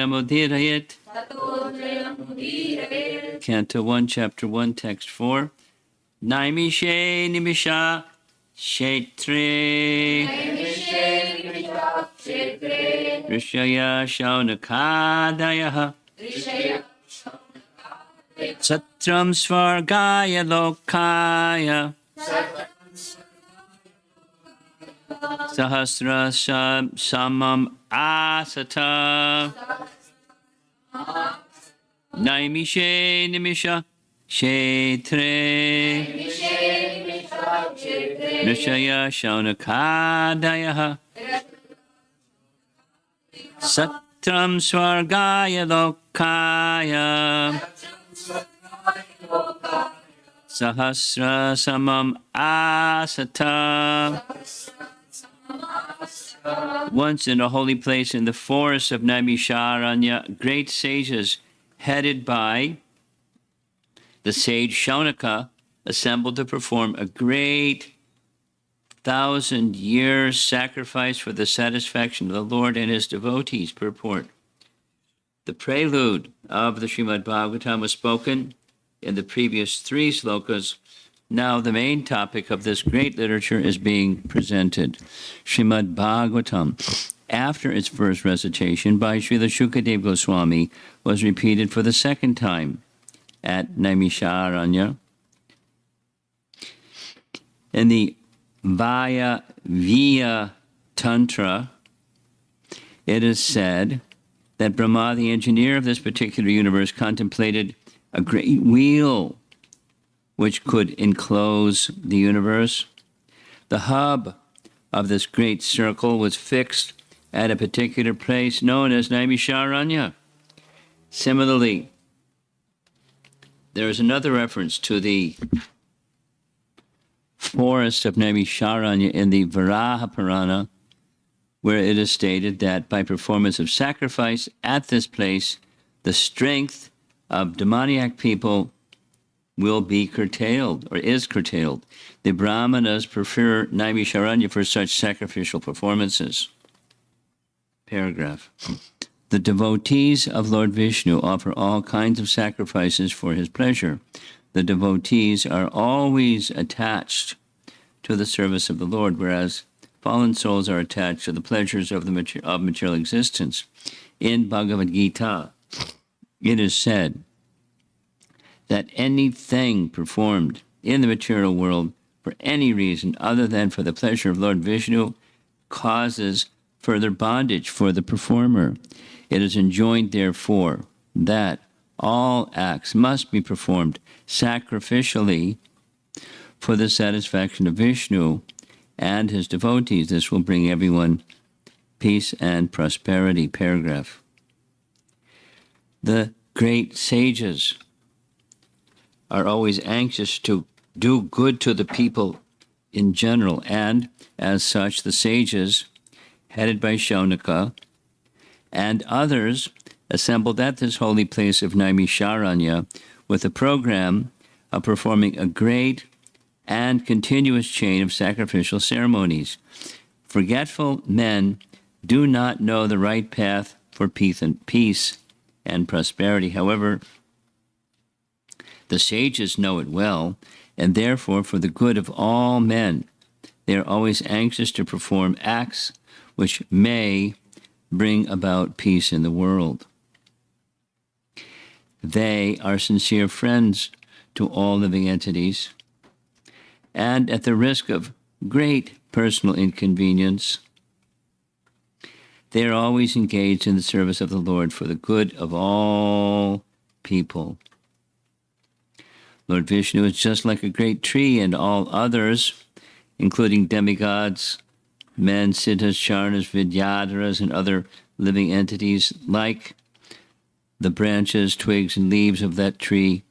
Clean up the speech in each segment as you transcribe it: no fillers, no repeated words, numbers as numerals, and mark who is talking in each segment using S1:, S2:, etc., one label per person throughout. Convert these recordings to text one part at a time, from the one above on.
S1: Mudirayet. Canto 1, Chapter 1, Text 4. Naimishe nimisha shetre. Rishaya shaunakadayaha. Satram svargaya lokaya. Sahasra samam asata. Naimishe nimisha shetre. Rishaya shaunakadayaha. Satram svargaya lokaya. Sahasra samam asata. Once in a holy place in the forest of Naimisharanya, great sages headed by the sage Shaunaka assembled to perform a great 1,000-year sacrifice for the satisfaction of the Lord and his devotees. Purport. The prelude of the Srimad Bhagavatam was spoken in the previous 3 slokas. Now the main topic of this great literature is being presented. Srimad Bhagavatam, after its first recitation by Srila Shukadeva Goswami, was repeated for the second time at Naimisharanya. In the Vaya Tantra, it is said that Brahma, the engineer of this particular universe, contemplated a great wheel which could enclose the universe. The hub of this great circle was fixed at a particular place known as Naimisharanya. Similarly, there is another reference to the forest of Naimisharanya in the Varaha Purana, where it is stated that by performance of sacrifice at this place, the strength of demoniac people will be curtailed, or is curtailed. The Brahmanas prefer Naimisharanya for such sacrificial performances. Paragraph. The devotees of Lord Vishnu offer all kinds of sacrifices for his pleasure. The devotees are always attached to the service of the Lord, whereas fallen souls are attached to the pleasures of material existence. In Bhagavad Gita, it is said that anything performed in the material world for any reason other than for the pleasure of Lord Vishnu causes further bondage for the performer. It is enjoined, therefore, that all acts must be performed sacrificially for the satisfaction of Vishnu and his devotees. This will bring everyone peace and prosperity. Paragraph. The great sages are always anxious to do good to the people in general, and as such, the sages, headed by Shaunaka, and others assembled at this holy place of Naimisharanya with a program of performing a great and continuous chain of sacrificial ceremonies. Forgetful men do not know the right path for peace and prosperity. However, the sages know it well, and therefore, for the good of all men, they are always anxious to perform acts which may bring about peace in the world. They are sincere friends to all living entities, and at the risk of great personal inconvenience, they are always engaged in the service of the Lord for the good of all people. Lord Vishnu is just like a great tree, and all others, including demigods, men, siddhas, charnas, vidyadharas, and other living entities, like the branches, twigs, and leaves of that tree.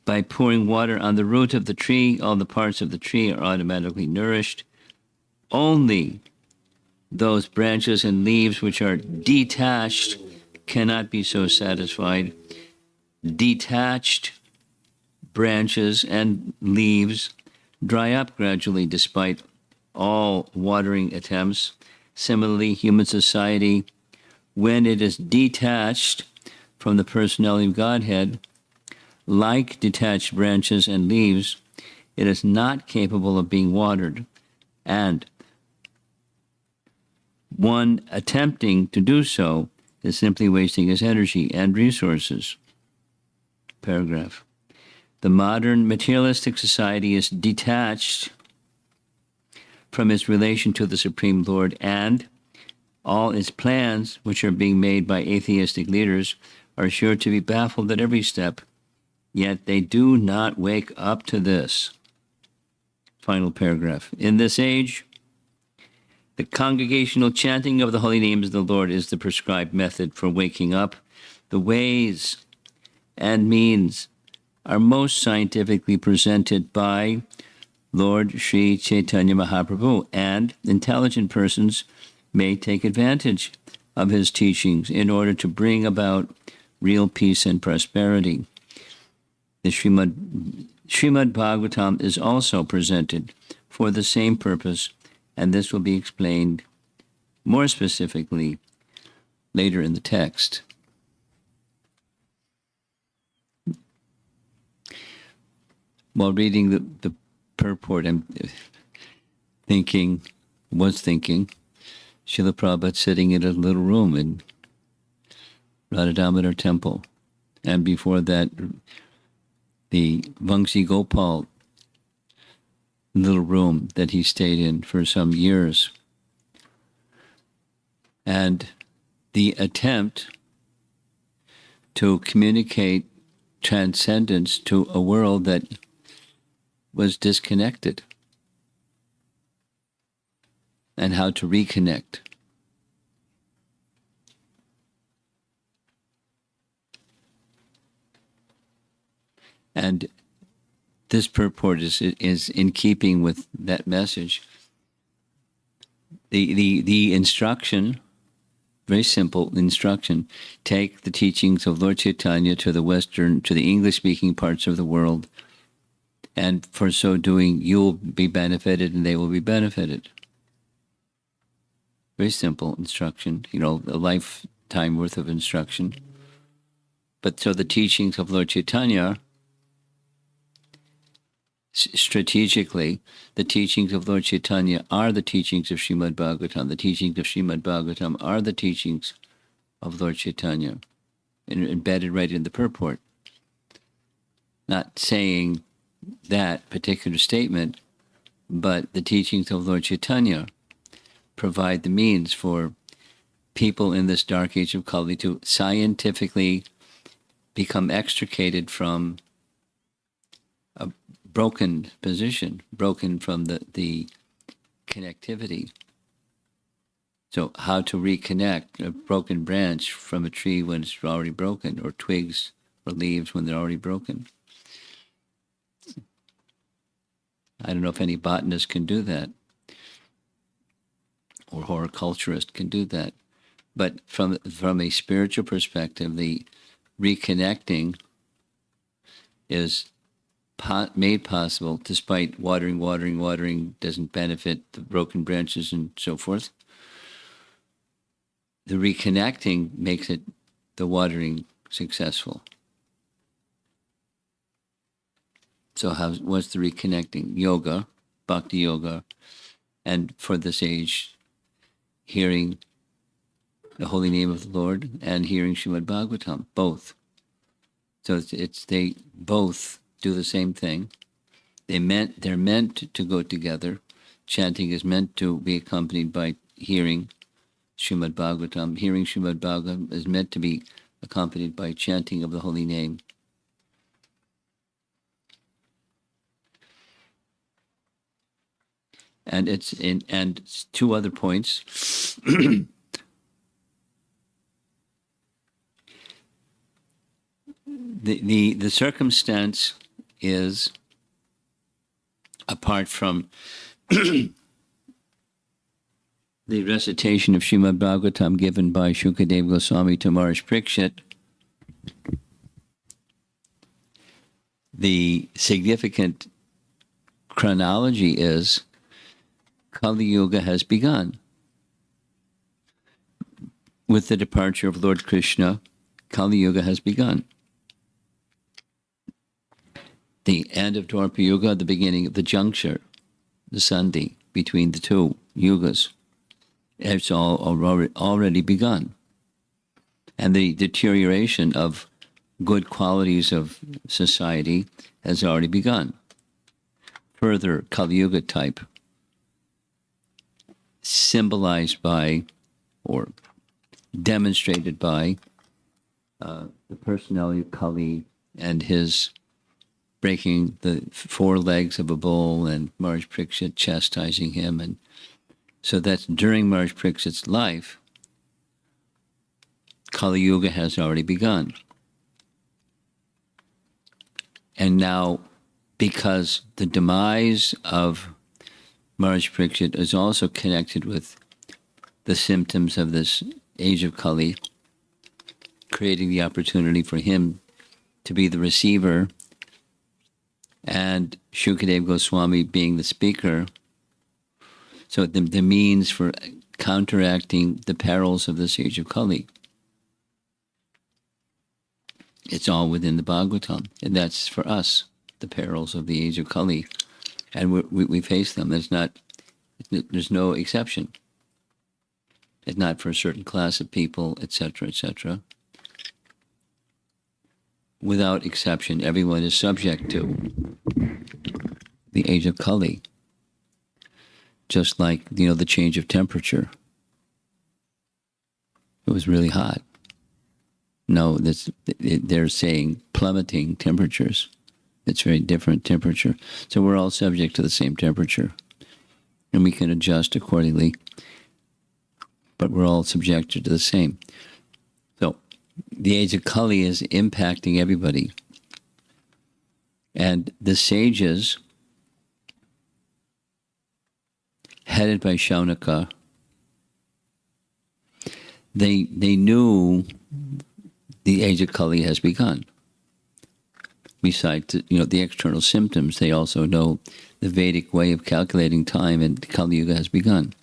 S1: By pouring water on the root of the tree, all the parts of the tree are automatically nourished. Only those branches and leaves which are detached cannot be so satisfied. Detached branches and leaves dry up gradually despite all watering attempts. Similarly, human society, when it is detached from the personality of Godhead, like detached branches and leaves, it is not capable of being watered, and one attempting to do so is simply wasting his energy and resources. Paragraph. The modern materialistic society is detached from its relation to the Supreme Lord, and all its plans, which are being made by atheistic leaders, are sure to be baffled at every step. Yet they do not wake up to this. Final paragraph. In this age, the congregational chanting of the holy names of the Lord is the prescribed method for waking up. The ways and means are most scientifically presented by Lord Sri Chaitanya Mahaprabhu, and intelligent persons may take advantage of his teachings in order to bring about real peace and prosperity. The Srimad Bhagavatam is also presented for the same purpose, and this will be explained more specifically later in the text. While reading the purport, I'm thinking, Srila Prabhupada sitting in a little room in Radha Damodar Temple, and before that, the Vangsi Gopal little room that he stayed in for some years. And the attempt to communicate transcendence to a world that was disconnected, and how to reconnect. And this purport is in keeping with that message. The instruction, very simple instruction: take the teachings of Lord Chaitanya to the English-speaking parts of the world, and for so doing, you'll be benefited and they will be benefited. Very simple instruction, a lifetime worth of instruction. But so the teachings of Lord Chaitanya, strategically, the teachings of Lord Chaitanya are the teachings of Srimad Bhagavatam. The teachings of Srimad Bhagavatam are the teachings of Lord Chaitanya, embedded right in the purport. Not saying that particular statement, but the teachings of Lord Chaitanya provide the means for people in this dark age of Kali to scientifically become extricated from a broken position, broken from the connectivity. So how to reconnect a broken branch from a tree when it's already broken, or twigs or leaves when they're already broken. I don't know if any botanist can do that, or horticulturist can do that. But from a spiritual perspective, the reconnecting is made possible despite watering doesn't benefit the broken branches and so forth. The reconnecting makes it, the watering, successful. So what's the reconnecting? Yoga, bhakti yoga, and for this age, hearing the holy name of the Lord and hearing Srimad Bhagavatam, both. So they both do the same thing. They're meant to go together. Chanting is meant to be accompanied by hearing Srimad Bhagavatam. Hearing Srimad Bhagavatam is meant to be accompanied by chanting of the holy name. And two other points. The circumstance is, apart from the recitation of Srimad Bhagavatam given by Shukadeva Goswami to Maharaj Parikshit, the significant chronology is Kali Yuga has begun. with the departure of Lord Krishna, Kali Yuga has begun. The end of Dwapara Yuga, the beginning of the juncture, the sandhi between the two yugas, it's all already begun. And the deterioration of good qualities of society has already begun. Further Kali Yuga type, symbolized by or demonstrated by the personality of Kali and his breaking the four legs of a bull and Maharaj Parikshit chastising him. And so that's during Maharaj Parikshit's life, Kali Yuga has already begun. And now, because the demise of Maharaj Parikshit is also connected with the symptoms of this age of Kali, creating the opportunity for him to be the receiver and Shukadeva Goswami being the speaker. So the means for counteracting the perils of this age of Kali. It's all within the Bhagavatam, and that's for us, the perils of the age of Kali. And we face them. There's no exception. It's not for a certain class of people, etc., etc. Without exception, everyone is subject to the age of Kali. Just like, the change of temperature. It was really hot. No, they're saying plummeting temperatures. It's very different temperature. So we're all subject to the same temperature. And we can adjust accordingly. But we're all subjected to the same. So the age of Kali is impacting everybody. And the sages, headed by Shaunaka, they knew the age of Kali has begun. Besides, the external symptoms, they also know the Vedic way of calculating time, and Kali Yuga has begun.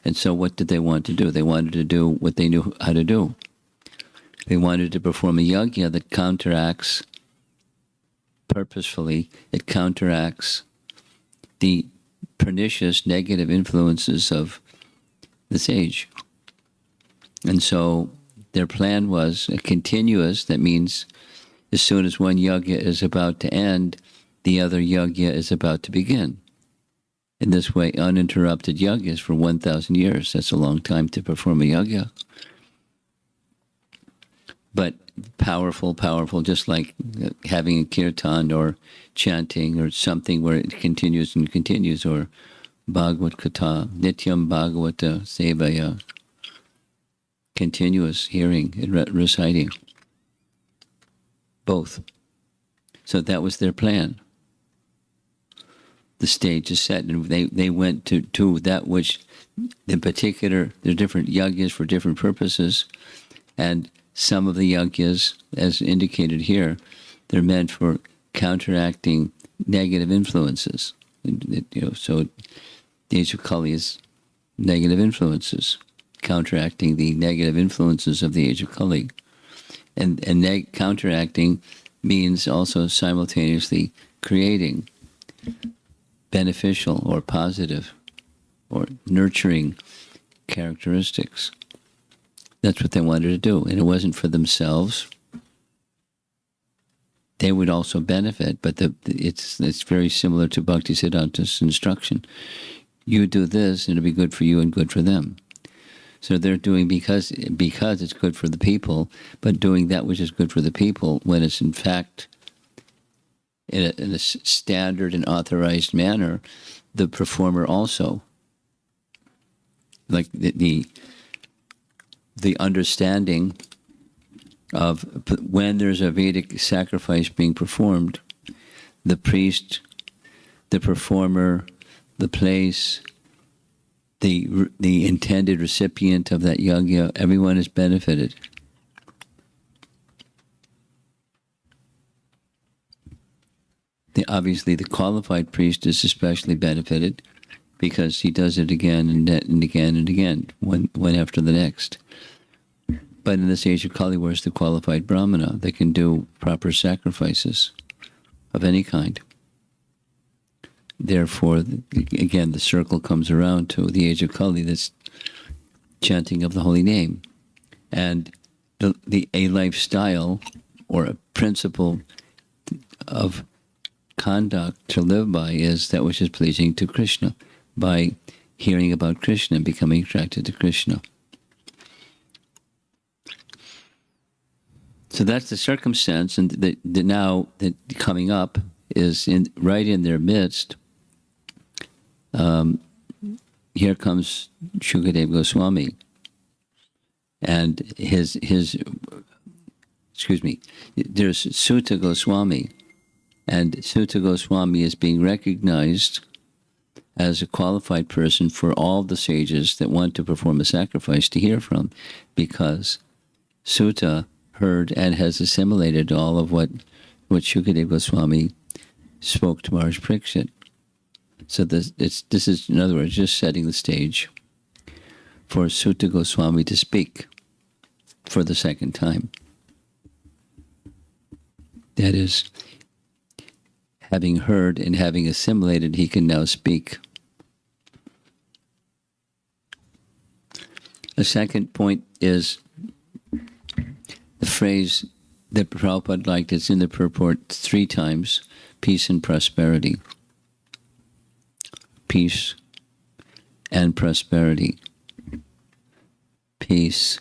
S1: And so what did they want to do? They wanted to do what they knew how to do. They wanted to perform a yajna that counteracts, purposefully, it counteracts the pernicious negative influences of this age. And so their plan was a continuous, that means as soon as one yajna is about to end, the other yajna is about to begin. In this way, uninterrupted yajnas for 1,000 years. That's a long time to perform a yajna. But powerful, just like having a kirtan or chanting or something where it continues and continues, or Bhagavad Katha, Nityam Bhagavata Sevaya, continuous hearing and reciting. Both. So that was their plan. The stage is set, and they went to that which, in particular, there are different yajnas for different purposes, and some of the yajnas, as indicated here, they're meant for counteracting negative influences. So the age of Kali is negative influences, counteracting the negative influences of the age of Kali. And counteracting means also simultaneously creating beneficial or positive or nurturing characteristics. That's what they wanted to do. And it wasn't for themselves. They would also benefit, but it's very similar to Bhaktisiddhanta's instruction. You do this, and it'll be good for you and good for them. So they're doing because it's good for the people, but doing that which is good for the people when it's in fact in a standard and authorized manner, the performer also, like the understanding of when there's a Vedic sacrifice being performed, the priest, the performer, the place, the intended recipient of that yajna, everyone is benefited. Obviously, the qualified priest is especially benefited because he does it again and again and again, one after the next. But in this age of Kali, where's the qualified Brahmana that can do proper sacrifices of any kind? Therefore, again, the circle comes around to the age of Kali, that's chanting of the holy name. And a lifestyle or a principle of conduct to live by is that which is pleasing to Krishna, by hearing about Krishna and becoming attracted to Krishna. So that's the circumstance, and now that coming up is right in their midst. Here comes Shukadeva Goswami, and there's Sutta Goswami, and Sutta Goswami is being recognized as a qualified person for all the sages that want to perform a sacrifice to hear from, because Sutta heard and has assimilated all of what Shukadeva Goswami spoke to Maharaj Pariksit. So this is, in other words, just setting the stage for Sutta Goswami to speak for the second time. That is, having heard and having assimilated, he can now speak. A second point is the phrase that Prabhupada liked. It's in the purport 3 times: peace and prosperity. Peace and prosperity. Peace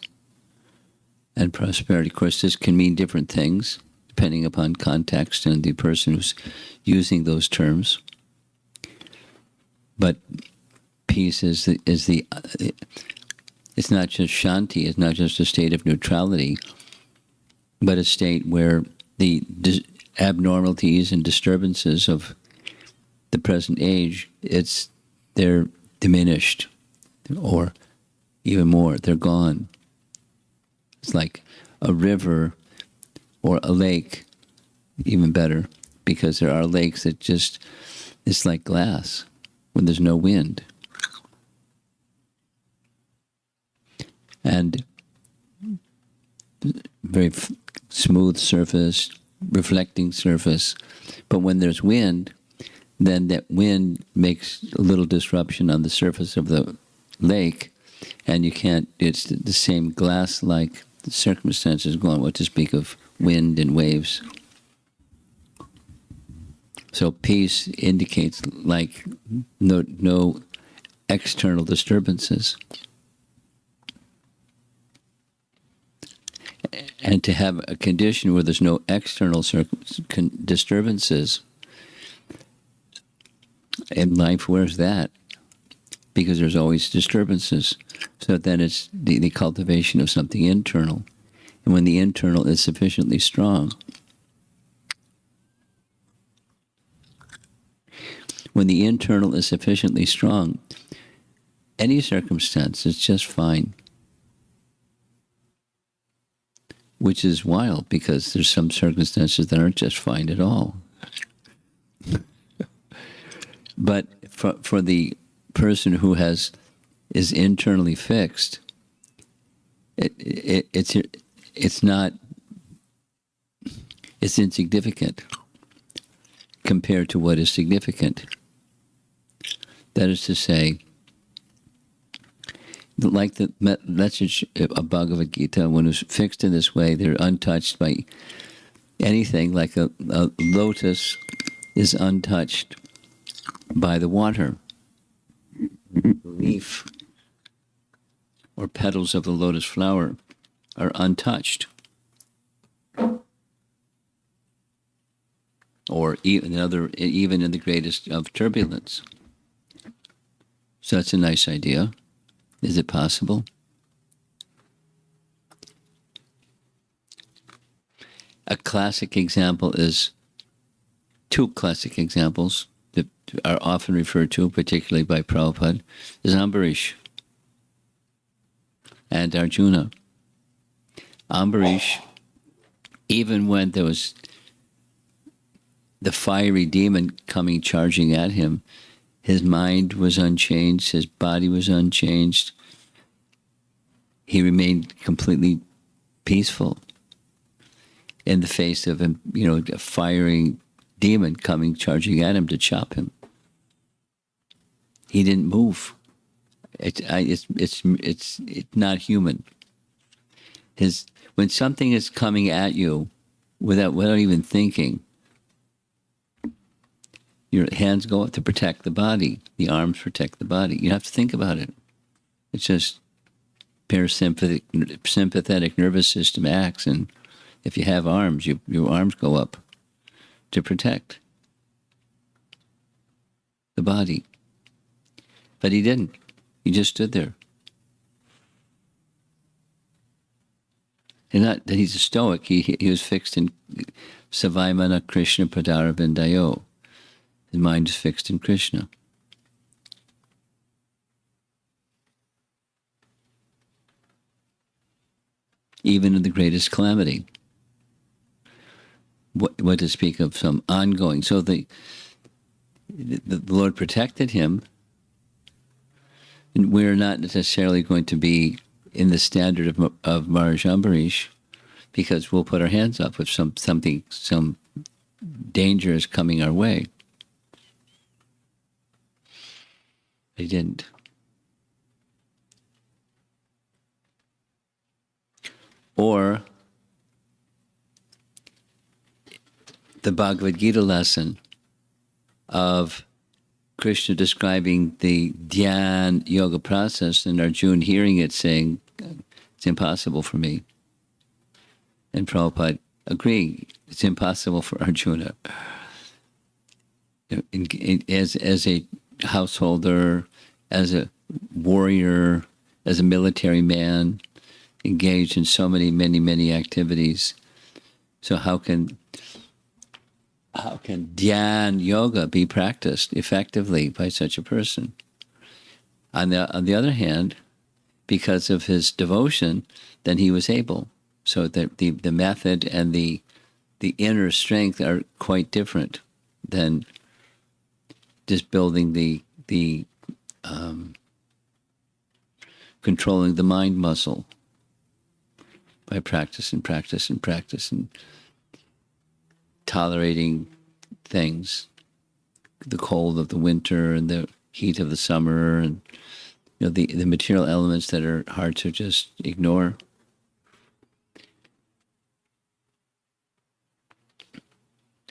S1: and prosperity. Of course, this can mean different things depending upon context and the person who's using those terms. But peace is it's not just shanti, it's not just a state of neutrality, but a state where the abnormalities and disturbances of the present age, they're diminished, or even more, they're gone. It's like a river or a lake, even better, because there are lakes that it's like glass when there's no wind. And very smooth surface, reflecting surface. But when there's wind, then that wind makes a little disruption on the surface of the lake, and it's the same glass-like circumstances going, what to speak of wind and waves. So peace indicates like no external disturbances. And to have a condition where there's no external disturbances in life, where's that? Because there's always disturbances. So then it's the cultivation of something internal. And when the internal is sufficiently strong, any circumstance is just fine. Which is wild, because there's some circumstances that aren't just fine at all. But for the person who is internally fixed, it's insignificant compared to what is significant. That is to say, like the message of Bhagavad Gita, when it's fixed in this way, they're untouched by anything. Like a lotus is untouched by the water. The leaf or petals of the lotus flower are untouched. Or even in the greatest of turbulence. So that's a nice idea. Is it possible? A classic example is, 2 classic examples that are often referred to, particularly by Prabhupada, is Ambarish and Arjuna. Ambarish, even when there was the fiery demon coming charging at him, his mind was unchanged, his body was unchanged. He remained completely peaceful in the face of him, a firing demon coming charging at him to chop him. He didn't move. It's not human. When something is coming at you without even thinking, your hands go up to protect the body. The arms protect the body. You have to think about it. It's just sympathetic nervous system acts, and if you have arms, your arms go up to protect the body. But he didn't. He just stood there. And not that he's a Stoic. He was fixed in Savaimana Krishna Padaravindayo. His mind is fixed in Krishna. Even in the greatest calamity. What to speak of some ongoing. So the Lord protected him. And we're not necessarily going to be in the standard of Maharaj Ambarish, because we'll put our hands up if some danger is coming our way. They didn't. Or the Bhagavad Gita lesson of Krishna describing the Dhyan yoga process, and Arjuna hearing it saying, it's impossible for me. And Prabhupada agreeing, it's impossible for Arjuna. As a householder, as a warrior, as a military man, engaged in so many activities. So how can Dhyan yoga be practiced effectively by such a person? On the other hand, because of his devotion, then he was able. So that the method and the inner strength are quite different than just building the controlling the mind muscle by practice and tolerating things, the cold of the winter and the heat of the summer, and the material elements that are hard to just ignore.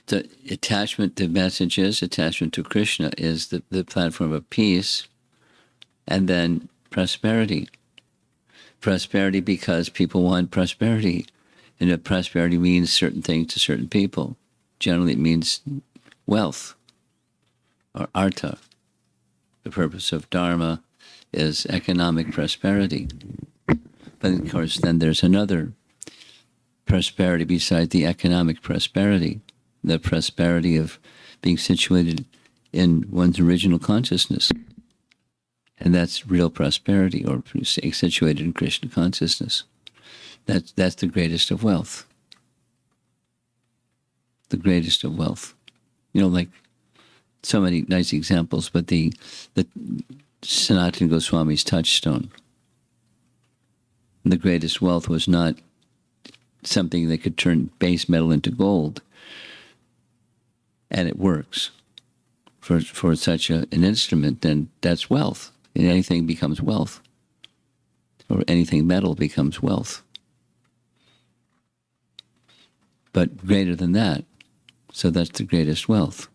S1: The attachment to messages, attachment to Krishna is the platform of peace, and then prosperity. Prosperity because people want prosperity, and that prosperity means certain things to certain people. Generally, it means wealth or artha. The purpose of Dharma is economic prosperity. But of course, then there's another prosperity besides the economic prosperity, the prosperity of being situated in one's original consciousness. And that's real prosperity, or situated in Krishna consciousness. That's the greatest of wealth. The greatest of wealth. Like so many nice examples, but the Sanatana Goswami's touchstone. The greatest wealth was not something that could turn base metal into gold. And it works for such an instrument, then that's wealth. And anything becomes wealth. Or anything metal becomes wealth. But greater than that. So that's the greatest wealth.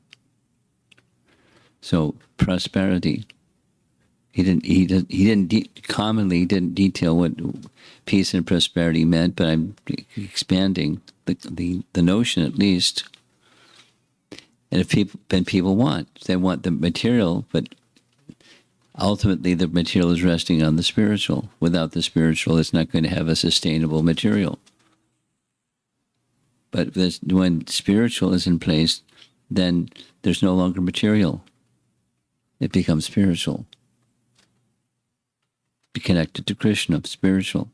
S1: So prosperity. He didn't commonly detail what peace and prosperity meant, but I'm expanding the notion at least. And if people want the material, but ultimately the material is resting on the spiritual. Without the spiritual, it's not going to have a sustainable material. But when spiritual is in place, then there's no longer material. It becomes spiritual. Be connected to Krishna, spiritual.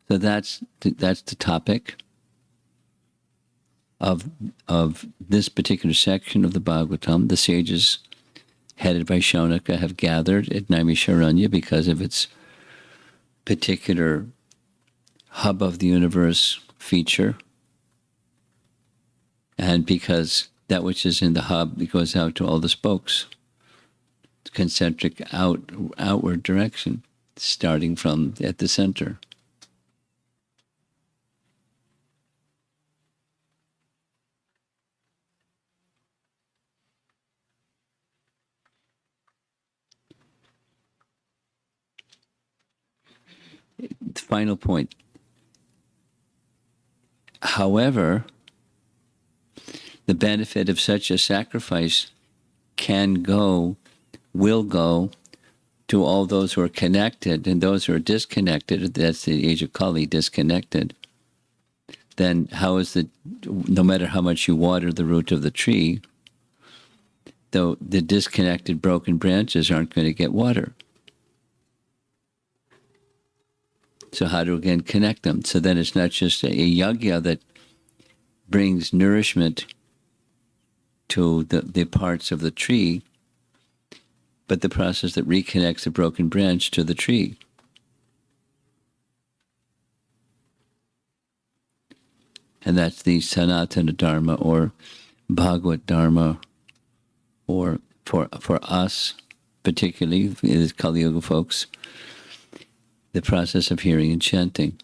S1: So that's the topic of this particular section of the Bhagavatam. The sages, headed by Shaunaka, have gathered at Naimisharanya because of its particular hub of the universe feature. And because that which is in the hub, it goes out to all the spokes. It's concentric outward direction, starting from at the center. The final point. However, the benefit of such a sacrifice will go to all those who are connected, and those who are disconnected, that's the age of Kali, disconnected. Then no matter how much you water the root of the tree, though the disconnected broken branches aren't going to get water. So how to again connect them? So then it's not just a yagya that brings nourishment to the parts of the tree, but the process that reconnects the broken branch to the tree. And that's the Sanatana Dharma or Bhagavad Dharma, or for us, particularly, as Kali Yuga folks, the process of hearing and chanting,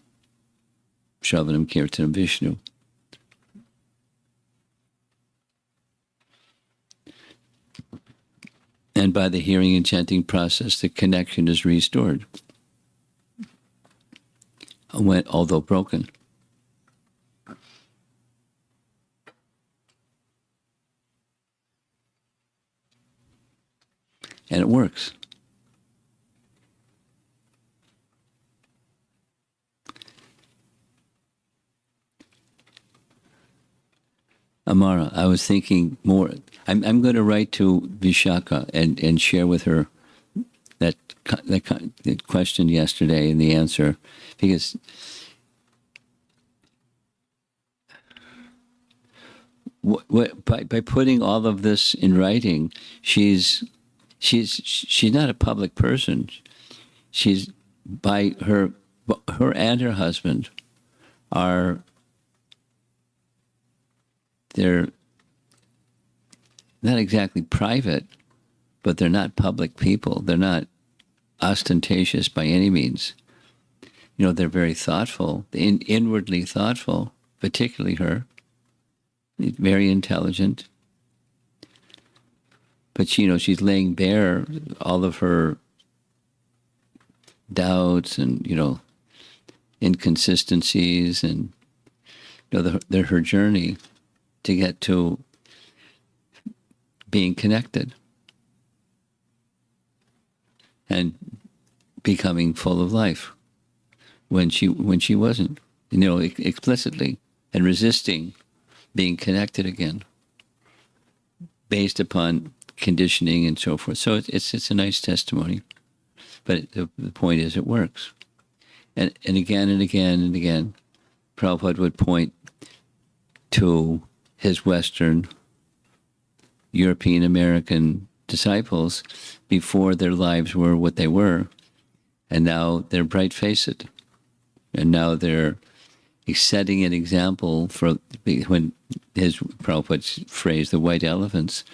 S1: Shravanam Kirtanam Vishnu. And by the hearing and chanting process, the connection is restored, although broken. And it works. Amara, I was thinking more. I'm going to write to Vishaka and share with her that question yesterday and the answer, because by putting all of this in writing, she's not a public person. She's by her and her husband they're not exactly private, but they're not public people. They're not ostentatious by any means. They're very thoughtful, inwardly thoughtful, particularly her. Very intelligent. But she's laying bare all of her doubts and, inconsistencies and, her journey to get to being connected and becoming full of life when she wasn't, explicitly, and resisting being connected again based upon conditioning and so forth. So it's a nice testimony, but the point is it works. And again and again and again, Prabhupada would point to his Western European American disciples before their lives were what they were, and now they're bright-faced, and now they're setting an example for when his Prabhupada's phrase, the white elephants,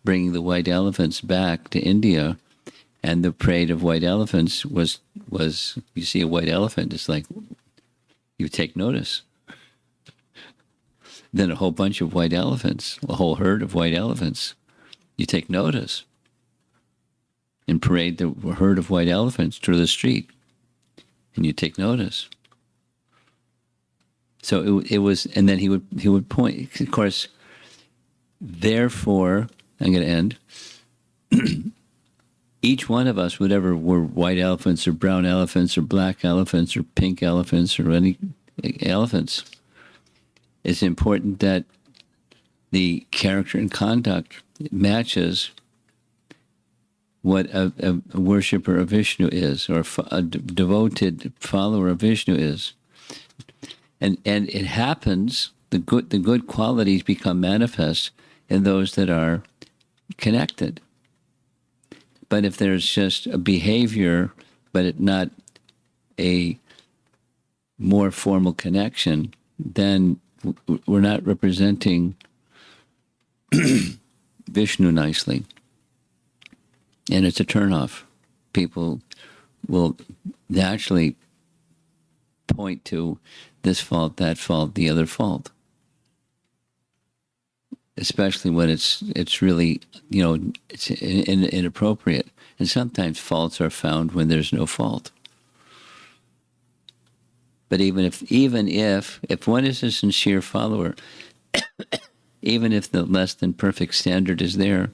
S1: bringing the white elephants back to India, and the parade of white elephants was you see a white elephant, it's like you take notice. Then a whole bunch of white elephants, a whole herd of white elephants, you take notice. And parade the herd of white elephants through the street, and you take notice. So it was, and then he would point. Of course, therefore, I'm going to end. Each one of us, whatever we're white elephants or brown elephants or black elephants or pink elephants or any elephants, it's important that the character and conduct matches what a worshiper of Vishnu is, or a devoted follower of Vishnu is. And it happens, the good qualities become manifest in those that are connected. But if there's just a behavior, but not a more formal connection, then we're not representing Vishnu nicely. And it's a turnoff. People will naturally point to this fault, that fault, the other fault. Especially when it's really, it's inappropriate. And sometimes faults are found when there's no fault. But even if one is a sincere follower, even if the less than perfect standard is there,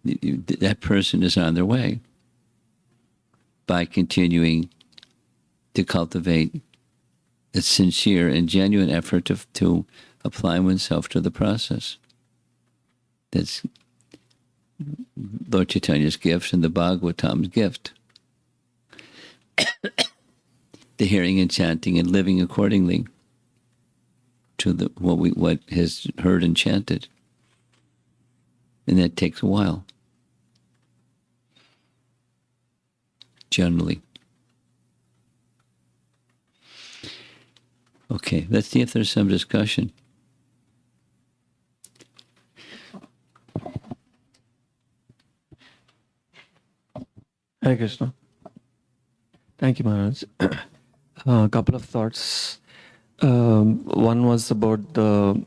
S1: that person is on their way by continuing to cultivate a sincere and genuine effort to apply oneself to the process. That's Lord Chaitanya's gift and the Bhagavatam's gift. The hearing and chanting and living accordingly to what has heard and chanted. And that takes a while. Generally. Okay, let's see if there's some discussion.
S2: Hare Krishna. Thank you, Maharaj. A couple of thoughts. One was about the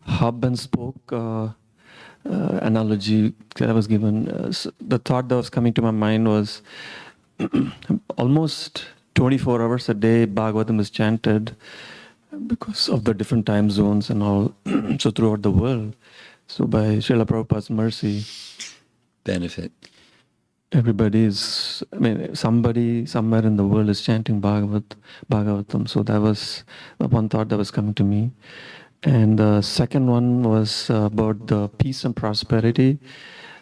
S2: hub and spoke analogy that I was given. The thought that was coming to my mind was almost 24 hours a day Bhagavatam is chanted because of the different time zones and all, so throughout the world. So by Srila Prabhupada's mercy,
S1: benefit.
S2: Somebody somewhere in the world is chanting Bhagavatam. So that was one thought that was coming to me. And the second one was about the peace and prosperity.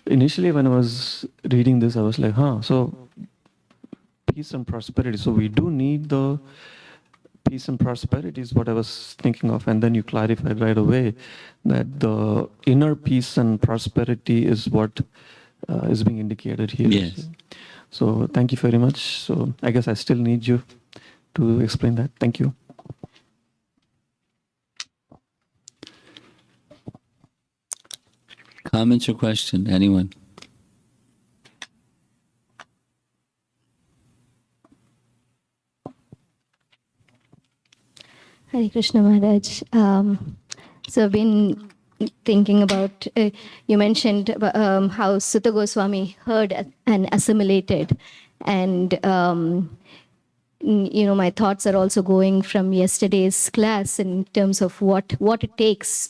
S2: Initially, when I was reading this, I was like, so peace and prosperity. So we do need the peace and prosperity is what I was thinking of. And then you clarified right away that the inner peace and prosperity is what is being indicated here.
S1: Yes.
S2: So thank you very much. So I guess I still need you to explain that. Thank you.
S1: Comments or question? Anyone?
S3: Hare Krishna Maharaj. So I've been thinking about, you mentioned how Sutta Goswami heard and assimilated. And, my thoughts are also going from yesterday's class in terms of what it takes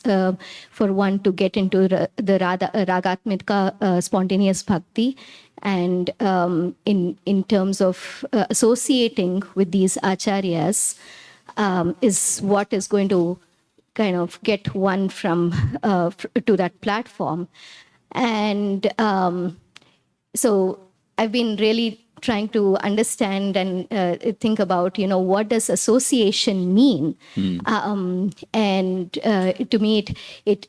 S3: for one to get into the Ragatmika spontaneous bhakti. And in terms of associating with these acharyas, is what is going to kind of get one from to that platform. And so I've been really trying to understand and think about, what does association mean? And to me, it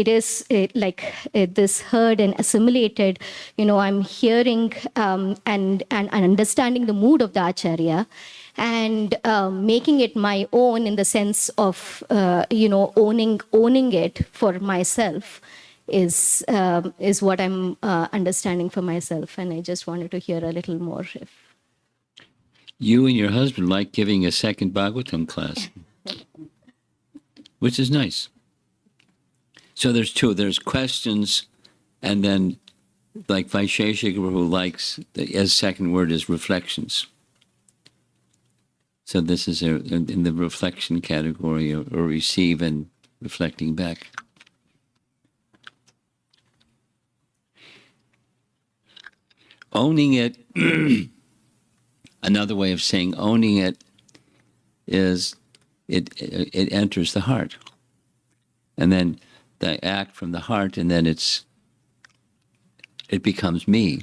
S3: is like this heard and assimilated. I'm hearing and understanding the mood of the acharya, and making it my own in the sense of owning it for myself is what I'm understanding for myself. And I just wanted to hear a little more.
S1: You and your husband like giving a second Bhagavatam class, which is nice. So there's two. There's questions, and then like Vaisheshika, who likes, as second word is reflections. So this is in the reflection category, or receive and reflecting back. Owning it, another way of saying owning it is it enters the heart. And then the act from the heart, and then it becomes me.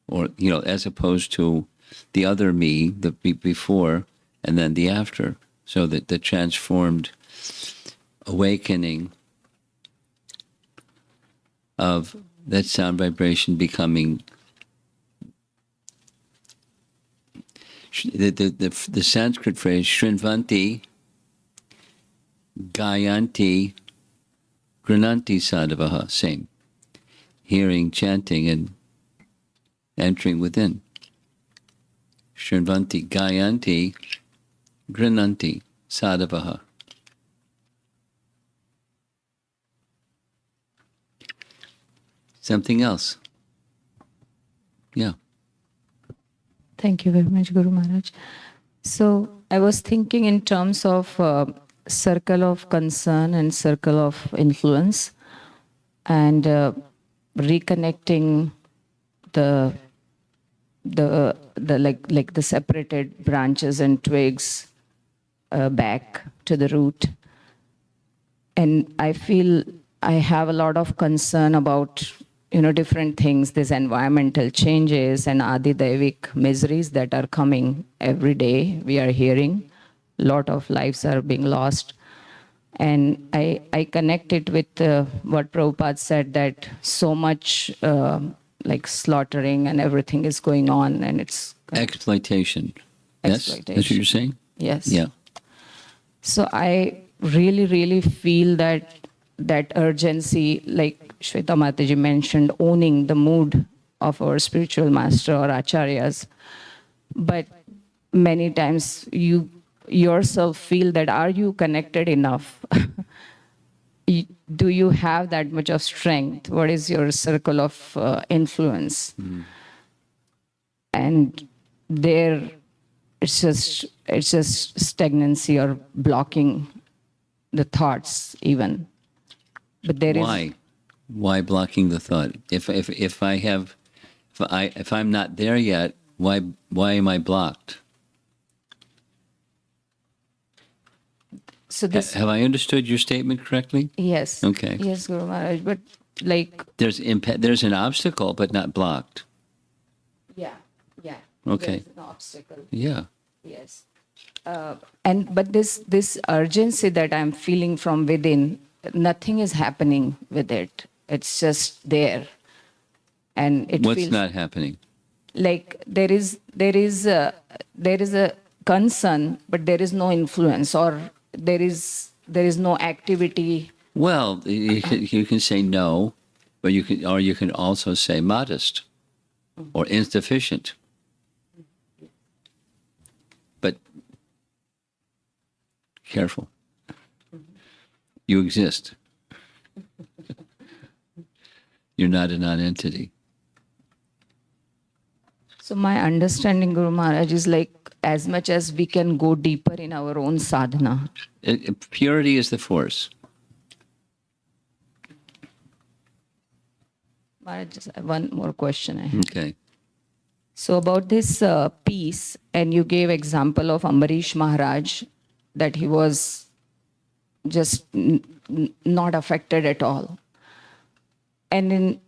S1: Or, as opposed to the other me, the before, and then the after. So that the transformed awakening of that sound vibration becoming The Sanskrit phrase Shrinvanti, Gayanti, Grananti Sadhavaha, same. Hearing, chanting, and entering within. Shrinvanti, Gayanti, Grananti Sadhavaha. Something else? Yeah.
S4: Thank you very much, Guru Maharaj. So I was thinking in terms of circle of concern and circle of influence, and reconnecting the like the separated branches and twigs back to the root. And I feel I have a lot of concern about different things, these environmental changes and Adi-Daivik miseries that are coming every day. We are hearing a lot of lives are being lost. And I connect it with what Prabhupada said, that so much like slaughtering and everything is going on, and it's
S1: Exploitation. Yes? That's what you're saying?
S4: Yes.
S1: Yeah.
S4: So I really feel that urgency, like Shweta Mataji mentioned, owning the mood of our spiritual master or acharyas. But many times you yourself feel that, are you connected enough? Do you have that much of strength? What is your circle of influence? Mm. And there, it's just stagnancy or blocking the thoughts even. But there
S1: Why? Why blocking the thought? If I'm not there yet, why am I blocked?
S4: So this,
S1: have I understood your statement correctly?
S4: Yes.
S1: Okay.
S4: Yes, Guru Maharaj. But like
S1: there's an obstacle, but not blocked.
S4: Yeah.
S1: Okay.
S4: There's an obstacle.
S1: Yeah.
S4: Yes. But this urgency that I'm feeling from within, nothing is happening with it. It's just there, and it
S1: What's
S4: feels
S1: not happening?
S4: like there is a concern, but there is no influence, or there is no activity.
S1: Well, you can say no, but you can also say modest or insufficient. But careful. You exist. You're not a non-entity.
S4: So my understanding, Guru Maharaj, is like as much as we can go deeper in our own sadhana.
S1: Purity is the force.
S4: Maharaj, just one more question I have.
S1: Okay.
S4: So about this peace, and you gave example of Ambarish Maharaj, that he was just not affected at all. And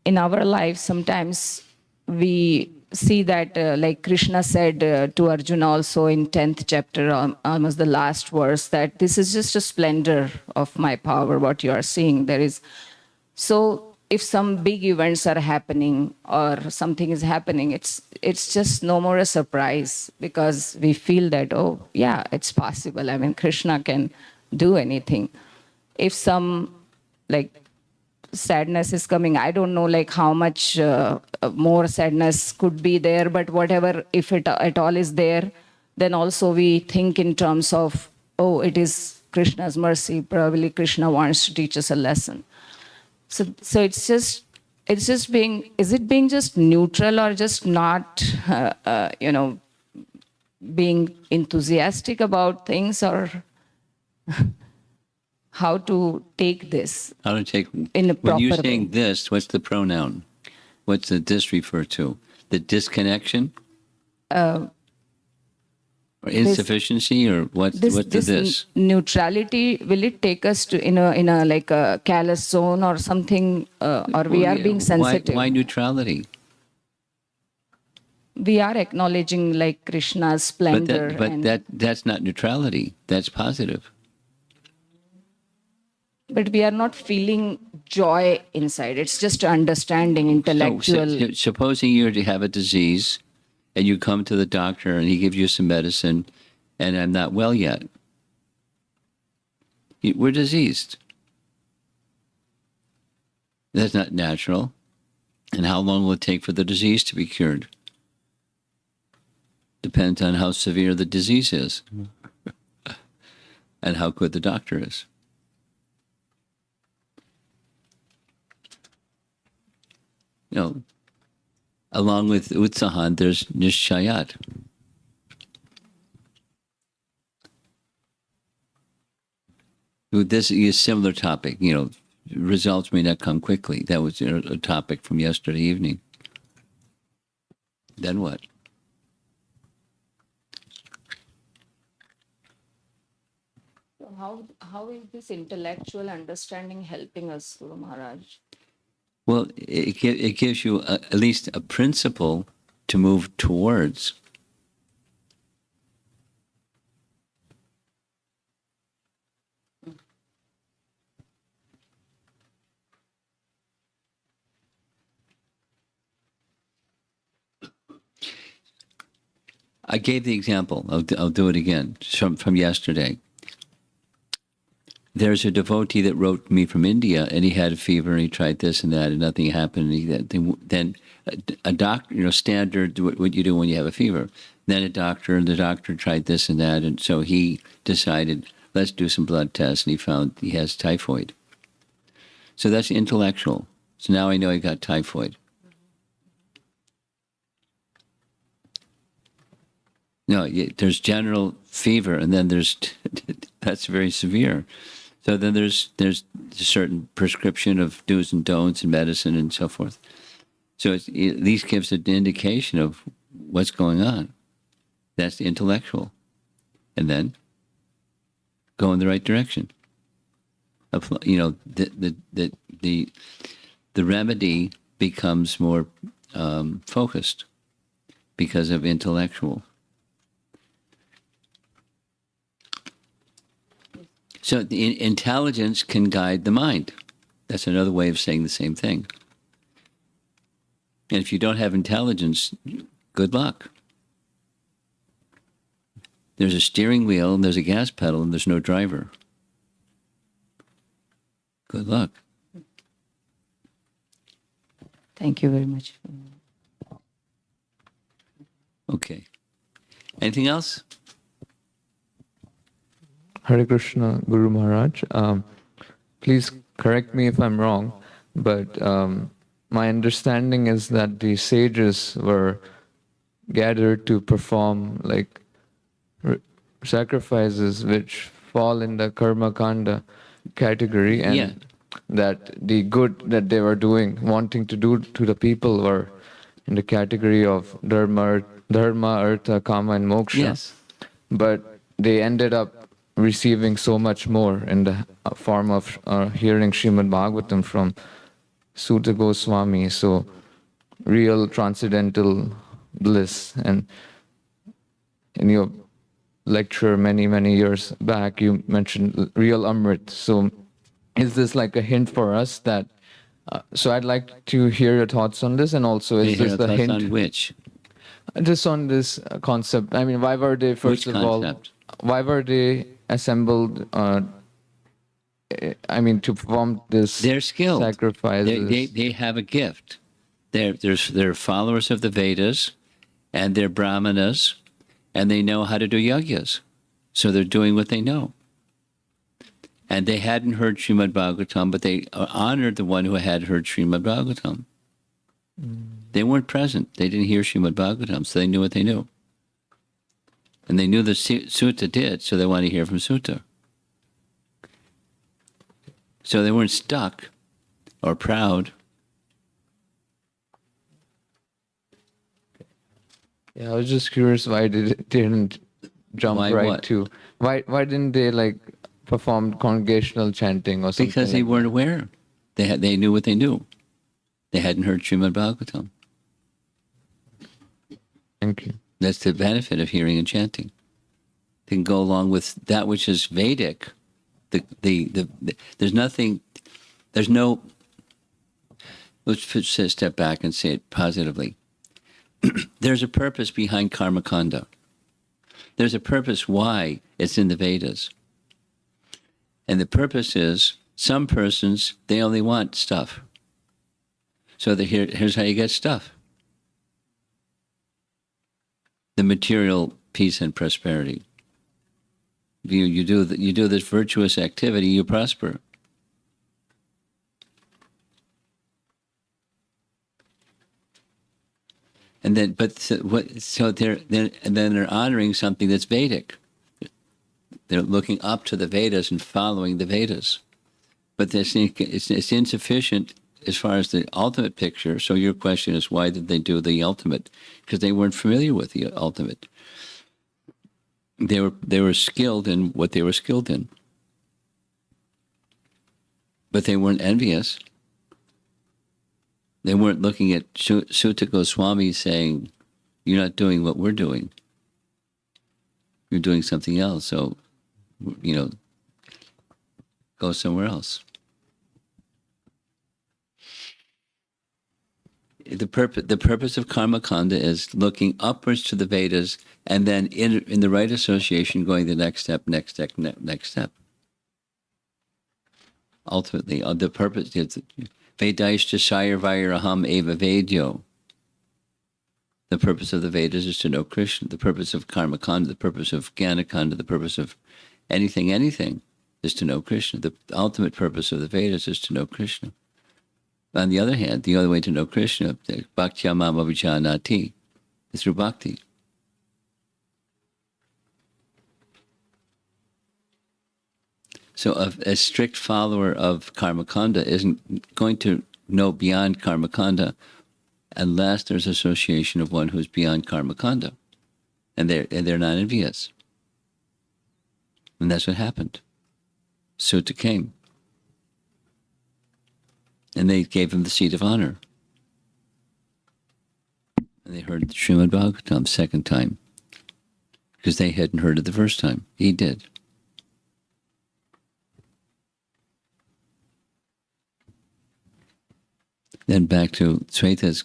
S4: in our lives, sometimes we see that, like Krishna said to Arjuna also in 10th chapter, almost the last verse, that this is just a splendor of my power, what you are seeing. So if some big events are happening or something is happening, it's just no more a surprise, because we feel that, oh, yeah, it's possible. I mean, Krishna can do anything. If some, like, sadness is coming, I don't know like how much more sadness could be there, but whatever, if it at all is there, then also we think in terms of, oh, it is Krishna's mercy, probably Krishna wants to teach us a lesson. So it's just being, is it being just neutral, or just not being enthusiastic about things, or how to take this?
S1: How to take
S4: in a proper
S1: when you're
S4: way.
S1: saying this, what's the pronoun? What's the this refer to? The disconnection? Or insufficiency, or what's the this?
S4: Neutrality, will it take us to in a like a callous zone or something, or we are being sensitive?
S1: Why neutrality?
S4: We are acknowledging like Krishna's splendor.
S1: But that's not neutrality. That's positive.
S4: But we are not feeling joy inside. It's just understanding, intellectual.
S1: So, supposing you're to have a disease, and you come to the doctor and he gives you some medicine, and I'm not well yet. We're diseased. That's not natural. And how long will it take for the disease to be cured? Depends on how severe the disease is and how good the doctor is. You know, along with Utsahan, there's Nishayat. This is a similar topic. You know, results may not come quickly. That was a topic from yesterday evening. Then what?
S4: So how is this intellectual understanding helping us, Guru Maharaj?
S1: Well, it gives you at least a principle to move towards. I gave the example. I'll do it again from yesterday. There's a devotee that wrote me from India, and he had a fever, and he tried this and that, and nothing happened. And then a doctor, you know, standard what you do when you have a fever. Then the doctor tried this and that, and so he decided, let's do some blood tests, and he found he has typhoid. So that's intellectual. So now I know he got typhoid. No, there's general fever, and then there's that's very severe. So then there's a certain prescription of do's and don'ts in medicine and so forth. So it at least gives an indication of what's going on. That's the intellectual, and then go in the right direction. You know, the remedy becomes more focused because of intellectual. So the intelligence can guide the mind. That's another way of saying the same thing. And if you don't have intelligence, good luck. There's a steering wheel and there's a gas pedal and there's no driver. Good luck.
S4: Thank you very much.
S1: Okay. Anything else?
S5: Hare Krishna, Guru Maharaj. Please correct me if I'm wrong, but my understanding is that the sages were gathered to perform like sacrifices which fall in the karma kanda category, and
S1: Yeah.
S5: that the good that they were doing, wanting to do to the people, were in the category of dharma, artha, kama, and moksha.
S1: Yes.
S5: But they ended up receiving so much more in the form of hearing Srimad Bhagavatam from Sutta Goswami. So real transcendental bliss. And in your lecture many years back, you mentioned real Amrit. So is this like a hint for us that, so I'd like to hear your thoughts on this, and also is this the hint?
S1: On which?
S5: Just on this concept. I mean, why were they, first
S1: Which
S5: of all,
S1: concept?
S5: why were they assembled, to perform this
S1: They're skilled.
S5: sacrifices?
S1: They have a gift. They're followers of the Vedas, and they're brahmanas, and they know how to do yagyas. So they're doing what they know. And they hadn't heard Srimad Bhagavatam, but they honored the one who had heard Srimad Bhagavatam. They weren't present. They didn't hear Srimad Bhagavatam, so they knew what they knew. And they knew the sutta did, so they wanted to hear from sutta. So they weren't stuck or proud.
S5: Yeah, I was just curious why didn't jump
S1: Why
S5: right
S1: what?
S5: to, why didn't they like perform congregational chanting or something?
S1: Because they
S5: like
S1: weren't aware. They knew what they knew. They hadn't heard Srimad Bhagavatam.
S5: that? Thank you.
S1: That's the benefit of hearing and chanting. They can go along with that which is Vedic. There's no. Let's step back and say it positively. there's a purpose behind karma kanda. There's a purpose why it's in the Vedas. And the purpose is, some persons, they only want stuff. So here's how you get stuff. The material peace and prosperity. You do this virtuous activity, you prosper. And then, then they're honoring something that's Vedic. They're looking up to the Vedas and following the Vedas. But it's insufficient as far as the ultimate picture. So your question is, why did they do the ultimate? Because they weren't familiar with the ultimate. They were skilled in what they were skilled in. But they weren't envious. They weren't looking at Sutta Goswami saying, you're not doing what we're doing. You're doing something else. So, go somewhere else. The purpose of karma kanda is looking upwards to the Vedas, and then in the right association, going the next step. Ultimately, the purpose is Vedaishta Shayarvairaham Eva Vedyo. The purpose of the Vedas is to know Krishna. The purpose of karma kanda, the purpose of jnana kanda, the purpose of anything is to know Krishna. The ultimate purpose of the Vedas is to know Krishna. On the other hand, the other way to know Krishna, bhaktya mama vijanati, is through bhakti. So a strict follower of karma kanda isn't going to know beyond karma kanda unless there's association of one who's beyond karma kanda, and they're not envious. And that's what happened. Sutta came. And they gave him the seat of honor. And they heard Srimad Bhagavatam second time. Because they hadn't heard it the first time. He did. Then back to Sweta's,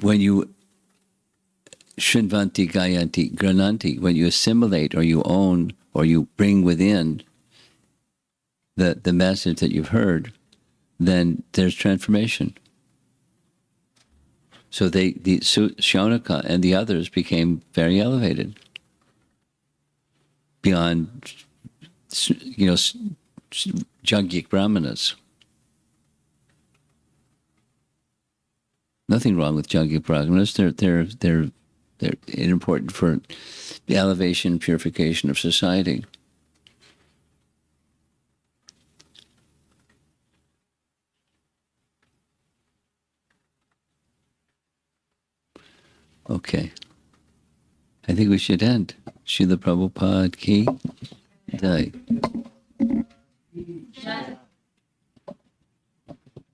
S1: when you Shinvanti Gayanti Grananti, when you assimilate or you own or you bring within the message that you've heard, then there's transformation. So the Shaunaka and the others became very elevated beyond, Jaggic Brahmanas. Nothing wrong with Jaggic Brahmanas. They're important for the elevation and purification of society. Okay. I think we should end. Srila Prabhupada ki jai.